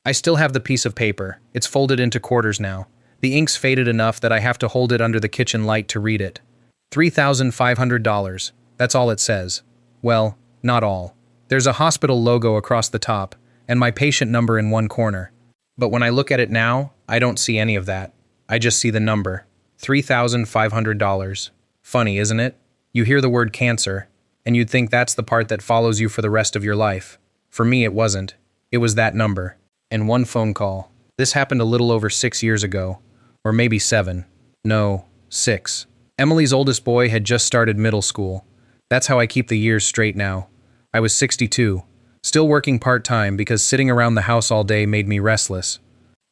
I still have the piece of paper. It's folded into quarters now. The ink's faded enough that I have to hold it under the kitchen light to read it. $3,500. That's all it says. Well, not all. There's a hospital logo across the top, and my patient number in one corner. But when I look at it now, I don't see any of that. I just see the number. $3,500. Funny, isn't it? You hear the word cancer, and you'd think that's the part that follows you for the rest of your life. For me, it wasn't. It was that number. And one phone call. This happened a little over 6 years ago. Or maybe 7. No, 6. Emily's oldest boy had just started middle school. That's how I keep the years straight now. I was 62. Still working part-time because sitting around the house all day made me restless.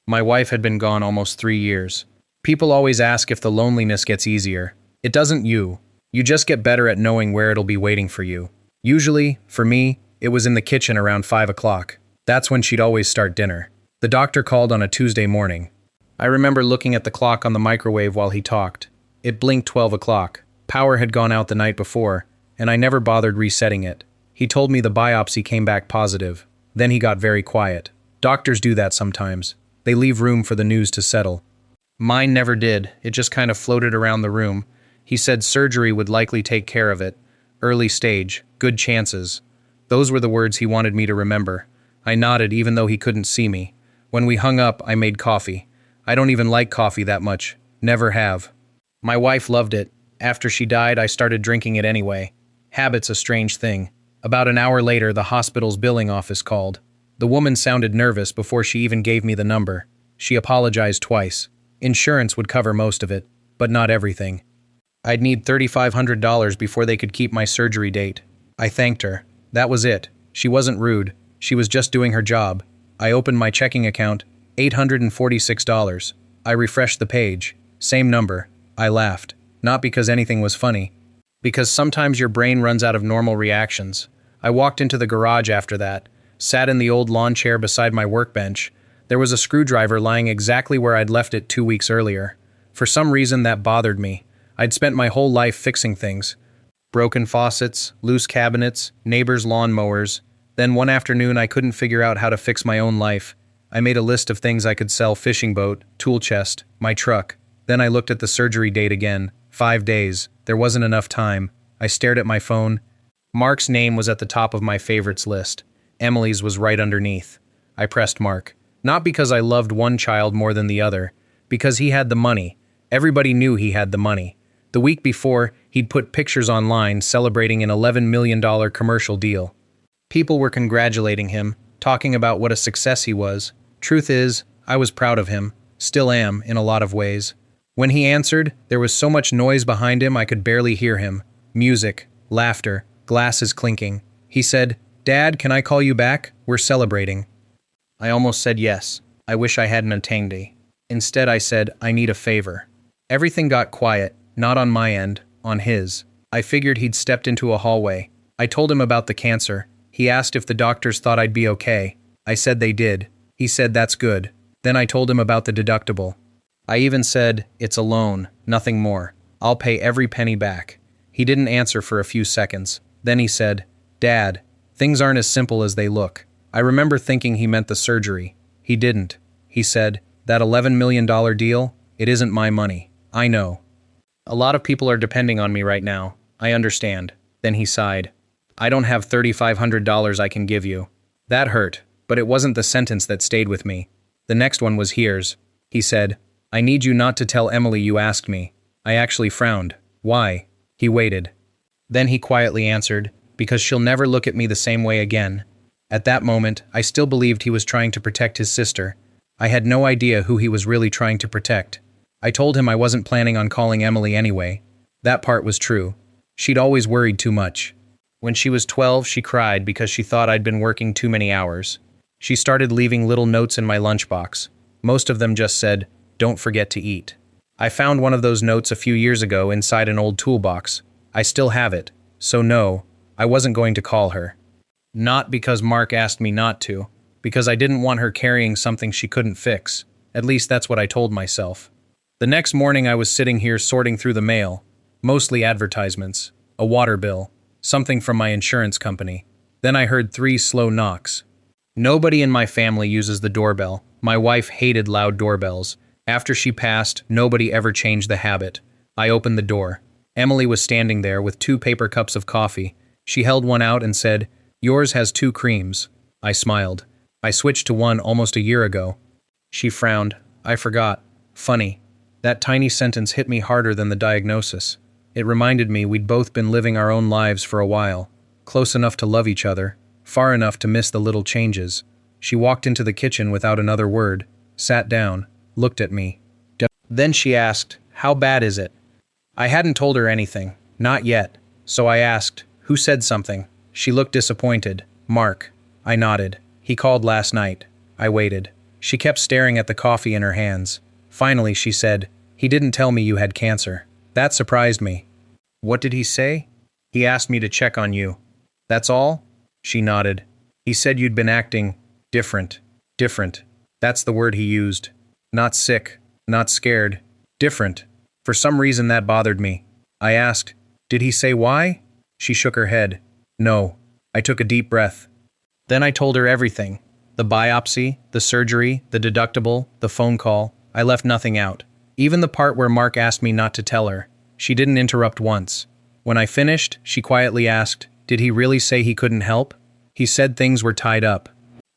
My wife had been gone almost 3 years. People always ask if the loneliness gets easier. It doesn't. You just get better at knowing where it'll be waiting for you. Usually, for me, it was in the kitchen around 5 o'clock. That's when she'd always start dinner. The doctor called on a Tuesday morning. I remember looking at the clock on the microwave while he talked. It blinked 12 o'clock. Power had gone out the night before, and I never bothered resetting it. He told me the biopsy came back positive. Then he got very quiet. Doctors do that sometimes. They leave room for the news to settle. Mine never did. It just kind of floated around the room. He said surgery would likely take care of it. Early stage. Good chances. Those were the words he wanted me to remember. I nodded even though he couldn't see me. When we hung up, I made coffee. I don't even like coffee that much. Never have. My wife loved it. After she died, I started drinking it anyway. Habit's a strange thing. About an hour later, the hospital's billing office called. The woman sounded nervous before she even gave me the number. She apologized twice. Insurance would cover most of it, but not everything. I'd need $3,500 before they could keep my surgery date. I thanked her. That was it. She wasn't rude. She was just doing her job. I opened my checking account. $846. I refreshed the page. Same number. I laughed. Not because anything was funny. Because sometimes your brain runs out of normal reactions. I walked into the garage after that, sat in the old lawn chair beside my workbench. There was a screwdriver lying exactly where I'd left it 2 weeks earlier. For some reason that bothered me. I'd spent my whole life fixing things. Broken faucets, loose cabinets, neighbors' lawnmowers. Then one afternoon I couldn't figure out how to fix my own life. I made a list of things I could sell: fishing boat, tool chest, my truck. Then I looked at the surgery date again. 5 days. There wasn't enough time. I stared at my phone. Mark's name was at the top of my favorites list. Emily's was right underneath. I pressed Mark. Not because I loved one child more than the other. Because he had the money. Everybody knew he had the money. The week before, he'd put pictures online celebrating an $11 million commercial deal. People were congratulating him, talking about what a success he was. Truth is, I was proud of him. Still am, in a lot of ways. When he answered, there was so much noise behind him I could barely hear him. Music, laughter, glasses clinking. He said, "Dad, can I call you back? We're celebrating." I almost said yes. I wish I hadn't attained it. Instead I said, "I need a favor." Everything got quiet, not on my end, on his. I figured he'd stepped into a hallway. I told him about the cancer. He asked if the doctors thought I'd be okay. I said they did. He said that's good. Then I told him about the deductible. I even said, it's a loan, nothing more. I'll pay every penny back. He didn't answer for a few seconds. Then he said, "Dad, things aren't as simple as they look." I remember thinking he meant the surgery. He didn't. He said, "That $11 million deal, it isn't my money. I know. A lot of people are depending on me right now. I understand." Then he sighed. "I don't have $3,500 I can give you." That hurt, but it wasn't the sentence that stayed with me. The next one was here's. He said, "I need you not to tell Emily you asked me." I actually frowned. Why? He waited. Then he quietly answered, "Because she'll never look at me the same way again." At that moment, I still believed he was trying to protect his sister. I had no idea who he was really trying to protect. I told him I wasn't planning on calling Emily anyway. That part was true. She'd always worried too much. When she was 12, she cried because she thought I'd been working too many hours. She started leaving little notes in my lunchbox. Most of them just said, "Don't forget to eat." I found one of those notes a few years ago inside an old toolbox. I still have it. So no, I wasn't going to call her. Not because Mark asked me not to, because I didn't want her carrying something she couldn't fix. At least that's what I told myself. The next morning I was sitting here sorting through the mail, mostly advertisements, a water bill, something from my insurance company. Then I heard 3 slow knocks. Nobody in my family uses the doorbell. My wife hated loud doorbells. After she passed, nobody ever changed the habit. I opened the door. Emily was standing there with 2 paper cups of coffee. She held one out and said, "Yours has 2 creams." I smiled. "I switched to one almost a year ago." She frowned. "I forgot." Funny. That tiny sentence hit me harder than the diagnosis. It reminded me we'd both been living our own lives for a while, close enough to love each other, far enough to miss the little changes. She walked into the kitchen without another word, sat down, looked at me. Then she asked, "How bad is it?" I hadn't told her anything, not yet, so I asked, "Who said something?" She looked disappointed. "Mark." I nodded. "He called last night." I waited. She kept staring at the coffee in her hands. Finally, she said, "He didn't tell me you had cancer." That surprised me. "What did he say?" "He asked me to check on you." "That's all?" She nodded. "He said you'd been acting different." Different. That's the word he used. Not sick, not scared. Different. For some reason that bothered me. I asked, "Did he say why?" She shook her head. "No." I took a deep breath. Then I told her everything. The biopsy, the surgery, the deductible, the phone call. I left nothing out. Even the part where Mark asked me not to tell her. She didn't interrupt once. When I finished, she quietly asked, "Did he really say he couldn't help?" "He said things were tied up."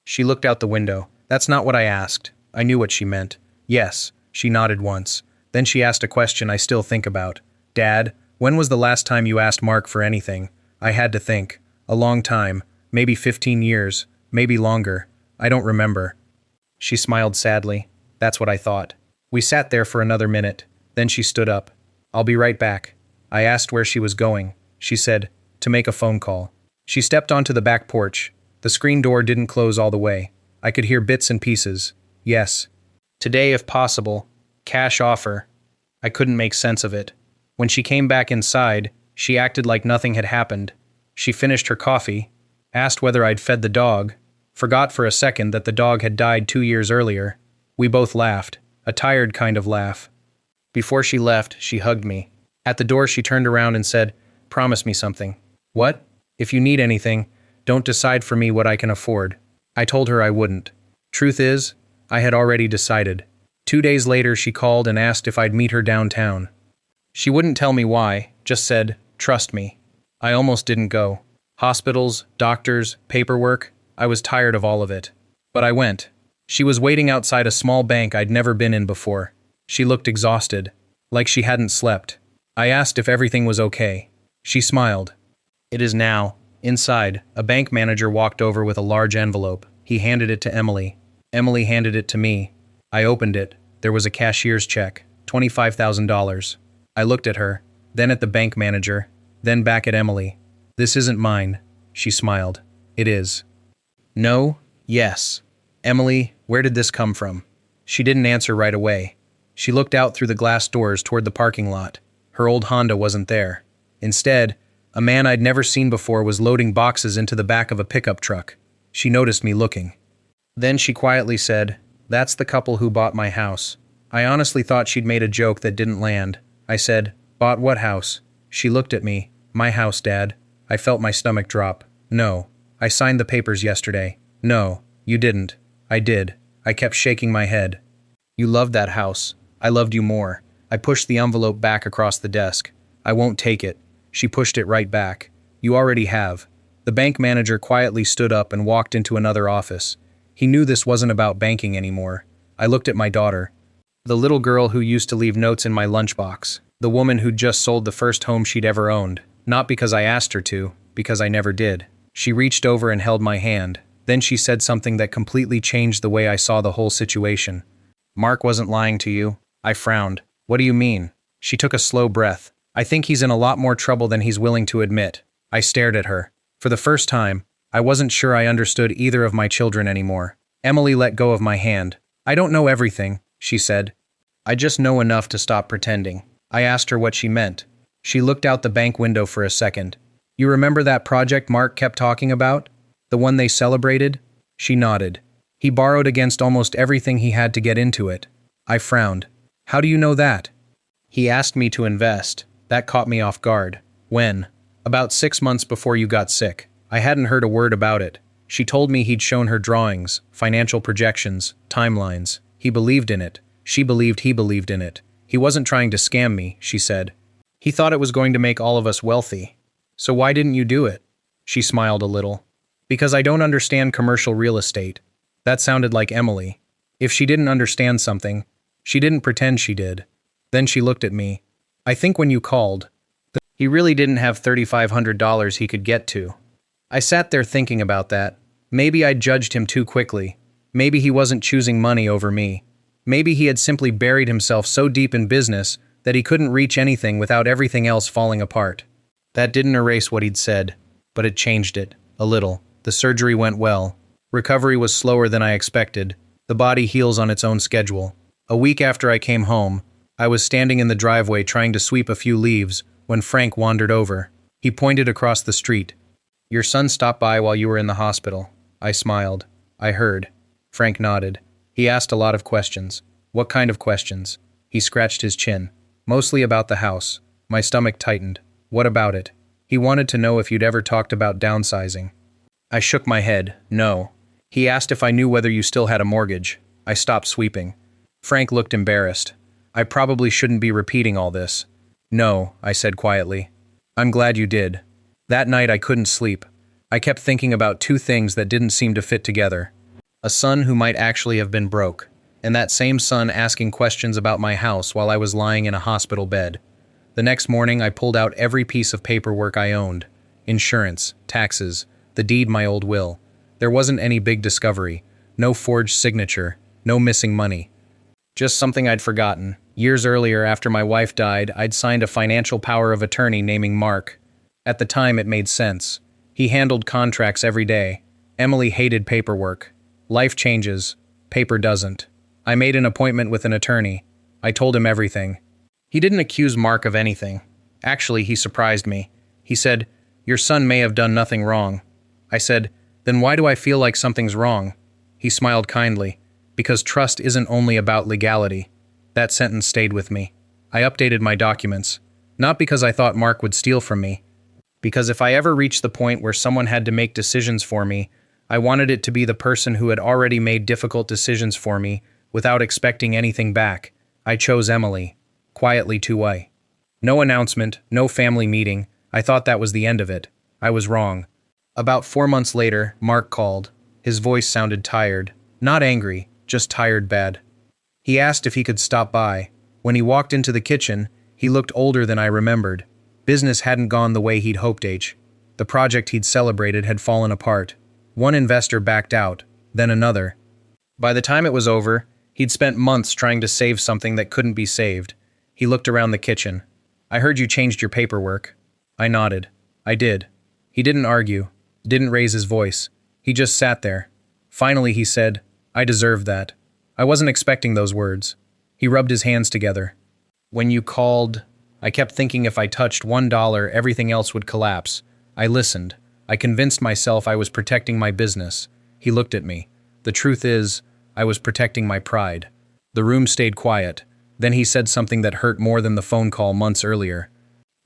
She looked out the window. "That's not what I asked." I knew what she meant. "Yes." She nodded once. Then she asked a question I still think about. "Dad, when was the last time you asked Mark for anything?" I had to think. A long time. Maybe 15 years. Maybe longer. I don't remember. She smiled sadly. That's what I thought. We sat there for another minute. Then she stood up. "I'll be right back." I asked where she was going. She said, "To make a phone call." She stepped onto the back porch. The screen door didn't close all the way. I could hear bits and pieces. "Yes. Today if possible. Cash offer." I couldn't make sense of it. When she came back inside, she acted like nothing had happened. She finished her coffee, asked whether I'd fed the dog, forgot for a second that the dog had died 2 years earlier. We both laughed, a tired kind of laugh. Before she left, she hugged me. At the door she turned around and said, "Promise me something." "What?" "If you need anything, don't decide for me what I can afford." I told her I wouldn't. Truth is, I had already decided. 2 days later she called and asked if I'd meet her downtown. She wouldn't tell me why, just said, "Trust me." I almost didn't go. Hospitals, doctors, paperwork, I was tired of all of it. But I went. She was waiting outside a small bank I'd never been in before. She looked exhausted, like she hadn't slept. I asked if everything was okay. She smiled. "It is now." Inside, a bank manager walked over with a large envelope. He handed it to Emily. Emily handed it to me. I opened it. There was a cashier's check, $25,000. I looked at her, then at the bank manager, then back at Emily. "This isn't mine." She smiled. "It is." "No, yes." "Emily, where did this come from?" She didn't answer right away. She looked out through the glass doors toward the parking lot. Her old Honda wasn't there. Instead, a man I'd never seen before was loading boxes into the back of a pickup truck. She noticed me looking. Then she quietly said, "That's the couple who bought my house." I honestly thought she'd made a joke that didn't land. I said, "Bought what house?" She looked at me. "My house, Dad." I felt my stomach drop. "No. I signed the papers yesterday." "No, you didn't." "I did." I kept shaking my head. "You loved that house. I loved you more." I pushed the envelope back across the desk. "I won't take it." She pushed it right back. "You already have." The bank manager quietly stood up and walked into another office. He knew this wasn't about banking anymore. I looked at my daughter. The little girl who used to leave notes in my lunchbox. The woman who'd just sold the first home she'd ever owned. Not because I asked her to, because I never did. She reached over and held my hand. Then she said something that completely changed the way I saw the whole situation. "Mark wasn't lying to you." I frowned. "What do you mean?" She took a slow breath. "I think he's in a lot more trouble than he's willing to admit." I stared at her. For the first time, I wasn't sure I understood either of my children anymore. Emily let go of my hand. "I don't know everything," she said. "I just know enough to stop pretending." I asked her what she meant. She looked out the bank window for a second. "You remember that project Mark kept talking about? The one they celebrated?" She nodded. "He borrowed against almost everything he had to get into it." I frowned. "How do you know that?" "He asked me to invest." That caught me off guard. "When?" "About 6 months before you got sick." I hadn't heard a word about it. She told me he'd shown her drawings, financial projections, timelines. He believed in it. She believed he believed in it. He wasn't trying to scam me, she said. He thought it was going to make all of us wealthy. So why didn't you do it? She smiled a little. Because I don't understand commercial real estate. That sounded like Emily. If she didn't understand something, she didn't pretend she did. Then she looked at me. I think when you called, he really didn't have $3,500 he could get to. I sat there thinking about that. Maybe I judged him too quickly. Maybe he wasn't choosing money over me. Maybe he had simply buried himself so deep in business that he couldn't reach anything without everything else falling apart. That didn't erase what he'd said, but it changed it, a little. The surgery went well. Recovery was slower than I expected. The body heals on its own schedule. A week after I came home, I was standing in the driveway trying to sweep a few leaves when Frank wandered over. He pointed across the street. Your son stopped by while you were in the hospital. I smiled. I heard. Frank nodded. He asked a lot of questions. What kind of questions? He scratched his chin. Mostly about the house. My stomach tightened. What about it? He wanted to know if you'd ever talked about downsizing. I shook my head. No. He asked if I knew whether you still had a mortgage. I stopped sweeping. Frank looked embarrassed. I probably shouldn't be repeating all this. No, I said quietly. I'm glad you did. That night I couldn't sleep. I kept thinking about two things that didn't seem to fit together. A son who might actually have been broke, and that same son asking questions about my house while I was lying in a hospital bed. The next morning I pulled out every piece of paperwork I owned. Insurance, taxes, the deed, my old will. There wasn't any big discovery. No forged signature. No missing money. Just something I'd forgotten. Years earlier, after my wife died, I'd signed a financial power of attorney naming Mark. At the time, it made sense. He handled contracts every day. Emily hated paperwork. Life changes. Paper doesn't. I made an appointment with an attorney. I told him everything. He didn't accuse Mark of anything. Actually, he surprised me. He said, "Your son may have done nothing wrong." I said, "Then why do I feel like something's wrong?" He smiled kindly. Because trust isn't only about legality. That sentence stayed with me. I updated my documents. Not because I thought Mark would steal from me. Because if I ever reached the point where someone had to make decisions for me, I wanted it to be the person who had already made difficult decisions for me without expecting anything back. I chose Emily. Quietly two-way. No announcement, no family meeting. I thought that was the end of it. I was wrong. About 4 months later, Mark called. His voice sounded tired. Not angry, just tired bad. He asked if he could stop by. When he walked into the kitchen, he looked older than I remembered. Business hadn't gone the way he'd hoped. The project he'd celebrated had fallen apart. One investor backed out, then another. By the time it was over, he'd spent months trying to save something that couldn't be saved. He looked around the kitchen. I heard you changed your paperwork. I nodded. I did. He didn't argue, didn't raise his voice. He just sat there. Finally he said, I deserved that. I wasn't expecting those words. He rubbed his hands together. When you called, I kept thinking if I touched $1, everything else would collapse. I listened. I convinced myself I was protecting my business. He looked at me. The truth is, I was protecting my pride. The room stayed quiet. Then he said something that hurt more than the phone call months earlier.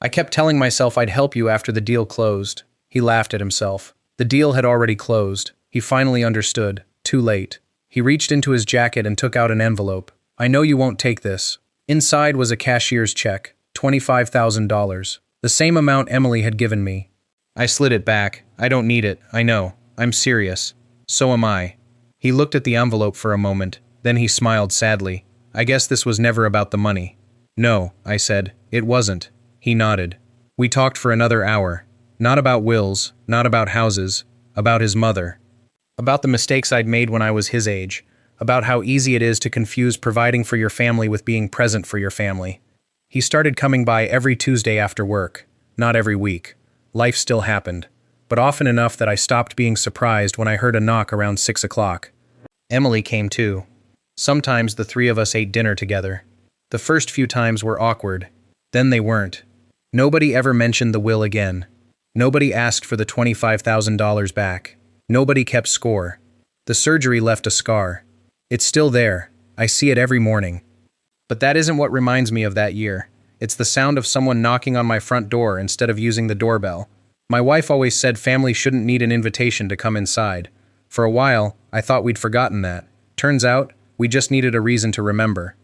I kept telling myself I'd help you after the deal closed. He laughed at himself. The deal had already closed. He finally understood. Too late. He reached into his jacket and took out an envelope. I know you won't take this. Inside was a cashier's check, $25,000, the same amount Emily had given me. I slid it back. I don't need it, I know. I'm serious. So am I. He looked at the envelope for a moment, then he smiled sadly. I guess this was never about the money. No, I said. It wasn't. He nodded. We talked for another hour. Not about wills, not about houses, about his mother. About the mistakes I'd made when I was his age. About how easy it is to confuse providing for your family with being present for your family. He started coming by every Tuesday after work. Not every week. Life still happened. But often enough that I stopped being surprised when I heard a knock around 6 o'clock. Emily came too. Sometimes the three of us ate dinner together. The first few times were awkward. Then they weren't. Nobody ever mentioned the will again. Nobody asked for the $25,000 back. Nobody kept score. The surgery left a scar. It's still there. I see it every morning. But that isn't what reminds me of that year. It's the sound of someone knocking on my front door instead of using the doorbell. My wife always said family shouldn't need an invitation to come inside. For a while, I thought we'd forgotten that. Turns out, we just needed a reason to remember.